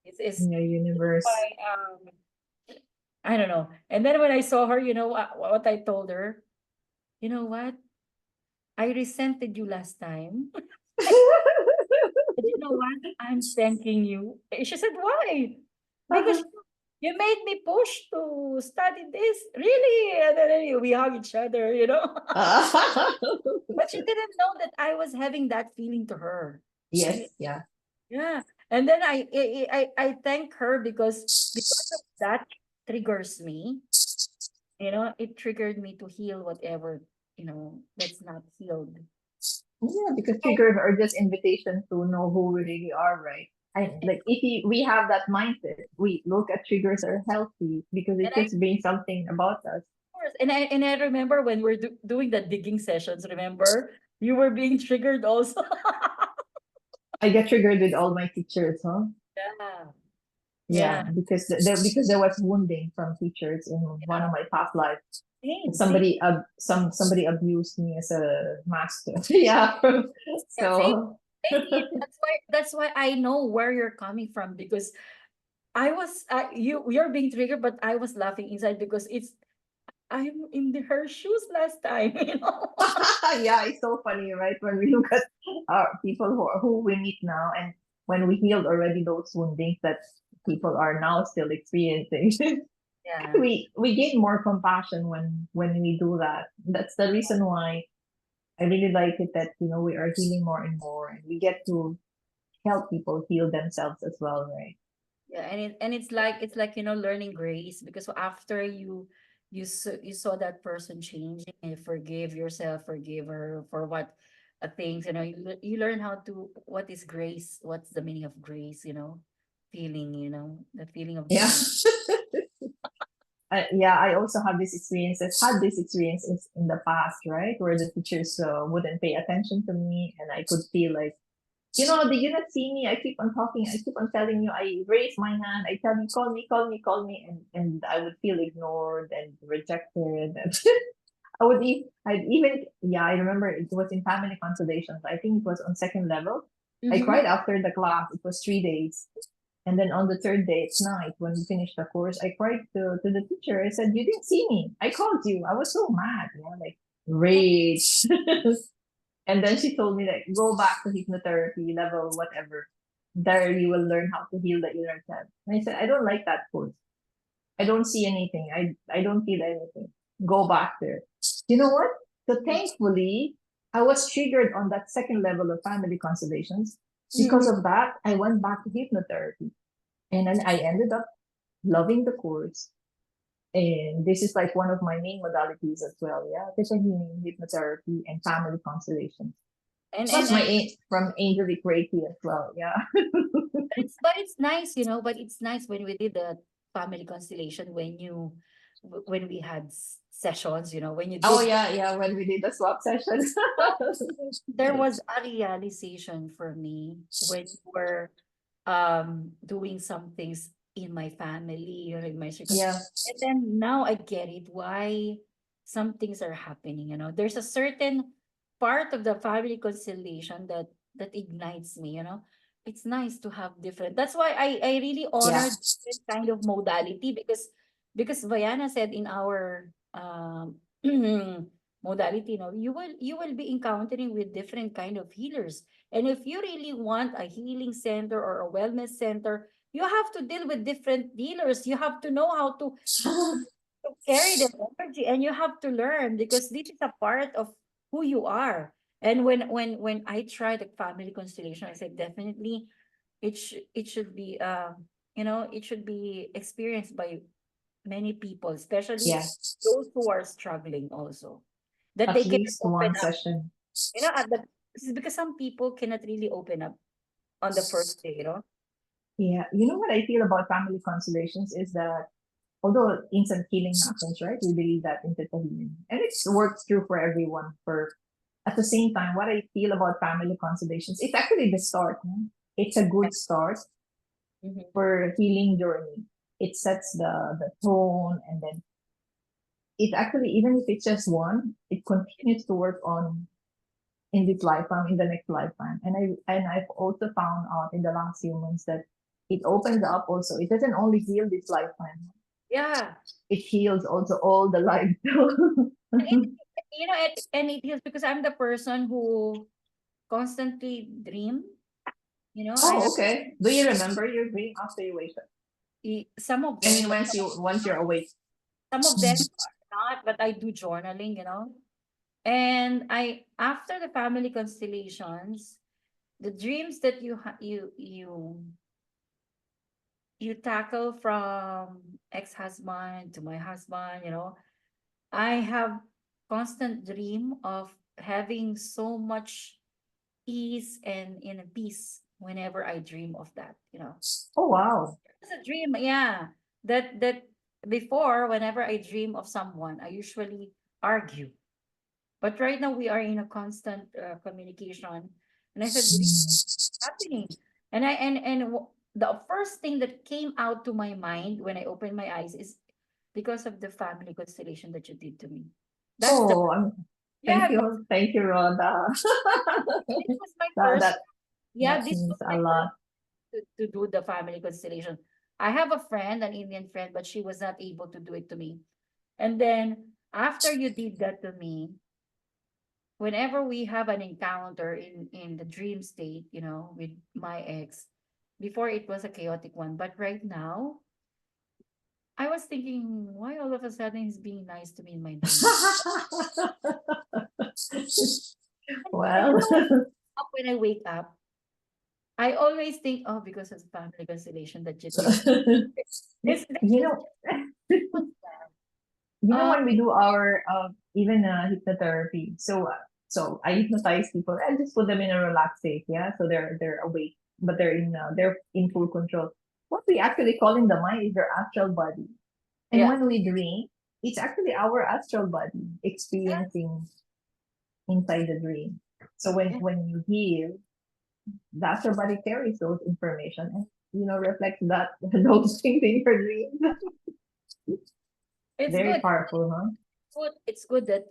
It's in your why universe. I don't know. And then when I saw her, you know what I told her? You know what? I resented you last time. But you know what? I'm thanking you. She said, why? Because you made me push to study this. Really? And then we hug each other, you know. But she didn't know that I was having that feeling to her. Yes, yeah. Yeah. And then I thank her because of that triggers me. You know, it triggered me to heal whatever, that's not healed. Yeah, because So, triggers are just invitation to know who we really are, right? Like if we have that mindset, we look at triggers are healthy because and it I just brings something about us. course. And I remember when we're doing the digging sessions, remember? You were being triggered also. I get triggered with all my teachers, huh? Yeah. Yeah. Yeah, because because there was wounding from teachers in one Yeah. of my past lives. Same. Somebody abused me as a master. Yeah. Yeah, same. So Same here. That's why I know where you're coming from because I was you're being triggered, but I was laughing inside because I'm in her shoes last time, you know. yeah, it's so funny, right? When we look at people who we meet now, and when we healed already those woundings that people are now still experiencing, Yeah. we gain more compassion when we do that. That's the reason why I really like it that we are healing more and more, and we get to help people heal themselves as well, right? Yeah, it's like learning grace because after you saw that person changing and you forgive yourself, forgive her for what things you learn how to what is grace, what's the meaning of grace, feeling, the feeling of Yeah. grace. Yeah, I also have this experiences, had this experiences in the past, right? Where the teachers wouldn't pay attention to me, and I could feel like, did you not see me? I keep on talking, I keep on telling you, I raise my hand, I tell you, call me, call me, call me, and I would feel ignored and rejected. And yeah, I remember it was in family constellations. I think it was on second level. I Mm-hmm. cried after the class. It was 3 days. And then on the third day at night, when we finished the course, I cried to the teacher. I said, "You didn't see me. I called you. I was so mad, like rage." And then she told me, like, go back to hypnotherapy level, whatever. There you will learn how to heal the inner child. And I said, I don't like that course. I don't see anything. I don't feel anything. Go back there. You know what? So thankfully, I was triggered on that second level of family constellations. Because Mm-hmm. of that, I went back to hypnotherapy. And then I ended up loving the course. And this is like one of my main modalities as well. Yeah. Visual healing, hypnotherapy, and family constellations. And Plus and my and from angelic Reiki as well. Yeah. but it's nice, but it's nice when we did the family constellation when we had sessions, when you Oh did. yeah, yeah. When we did the swap sessions. There was a realization for me when we were doing some things in my family or in my circle. Yeah. And then now I get it why some things are happening. There's a certain part of the family constellation that ignites me. It's nice to have different. That's why I really Yeah. honor different kind of modality because Viana said in our modality, you will be encountering with different kind of healers. And if you really want a healing center or a wellness center, you have to deal with different dealers. You have to know how to carry their energy, and you have to learn because this is a part of who you are. And when I tried the family constellation, I said definitely it should be experienced by many people, especially Yeah. those who are struggling also, that At they can least open one up. session. This is because some people cannot really open up on the first day. Yeah. You know what I feel about family constellations is that although instant healing happens, right? We believe that in Theta healing. And it works true for everyone, for at the same time, what I feel about family constellations, it's actually the start. No? It's a good start Mhm. for healing journey. It sets the tone, and then it actually, even if it's just one, it continues to work on in this lifetime, in the next lifetime. And I've also found out in the last few months that it opens up also. It doesn't only heal this lifetime. Yeah. It heals also all the life. And and it is because I'm the person who constantly dream. I Oh, have okay. Do you remember your dream after you wake up? some of I them, mean, but once you're awake. some of them are not. But I do journaling. And I after the family constellations, the dreams that you tackle from ex-husband to my husband. I have constant dream of having so much ease and in peace whenever I dream of that. Oh, wow. It's a dream, yeah. That before, whenever I dream of someone, I usually argue. But right now we are in a constant communication, and I said, "What is happening?" And the first thing that came out to my mind when I opened my eyes is because of the family constellation that you did to me. That's the Oh, yeah. thank you, Rhoda. This was my that first. that Yeah, that this means was a my lot. first to do the family constellation. I have a friend, an Indian friend, but she was not able to do it to me. And then after you did that to me, whenever we have an encounter in the dream state, with my ex, before it was a chaotic one, but right now I was thinking, why all of a sudden he's being nice to me in my dream? And Well, when I wake up, I always think, oh, because of the family constellation that you did. It's you know, uh, when we do our even hypnotherapy, so I hypnotize people and just put them in a relaxed state, yeah. So they're awake, but they're in full control. What we actually call in the mind is their astral body, and yeah. when we dream, it's actually our astral body Yeah. experiencing inside the dream. So Yeah. when you heal, the astral body carries those information and reflects that those things in your dream. It's Very good. powerful, huh? It's good that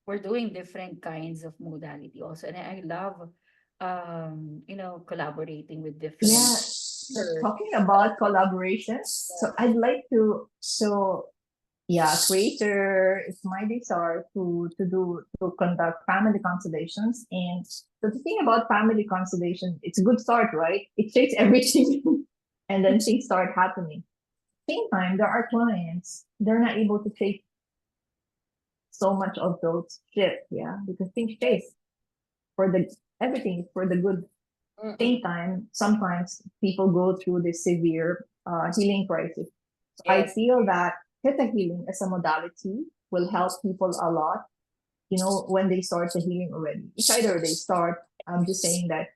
we're doing different kinds of modality also. And I love collaborating with different Yeah. So teachers. talking about collaborations, so I'd like to yeah, creator, it's my desire to conduct family constellations. And so the thing about family constellation, it's a good start, right? It takes everything and then things start happening. Same time, there are clients, they're not able to take so much of those shifts, yeah, because things change for the everything is for the good. Mm-mm. Same time, sometimes people go through this severe healing crisis. So I Yes. feel that theta healing as a modality will help people a lot, when they start the healing already. It's either they start, I'm just saying that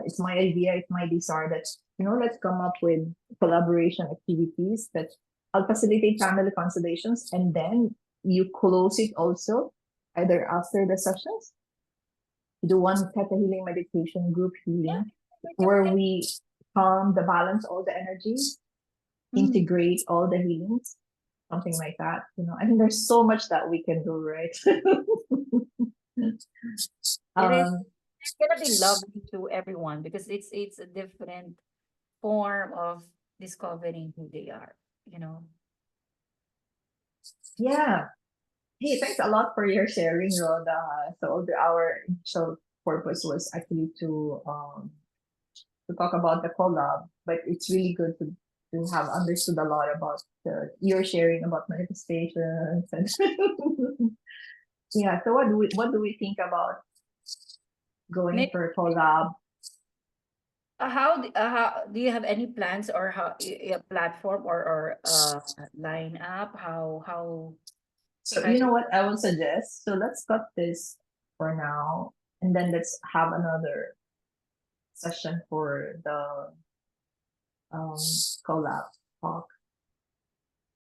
it's my idea, it's my desire that, let's come up with collaboration activities that I'll facilitate family constellations, and then you close it also, either after the sessions, you do one theta healing meditation, group Yeah. healing, where we calm the balance, all the energies, Mm. integrate all the healings, something like that. I think there's so much that we can do, right? It is. um, It's gonna be lovely to everyone because it's a different form of discovering who they are. You know. yeah. Hey, thanks a lot for your sharing, Rhoda. So our initial purpose was actually to talk about the collab, but it's really good to have understood a lot about your sharing about manifestations and yeah. So what do we think about going Maybe for a collab? how do you have any plans or how a platform or line up? So How you do know what I would suggest? So let's cut this for now, and then let's have another session for the collab talk.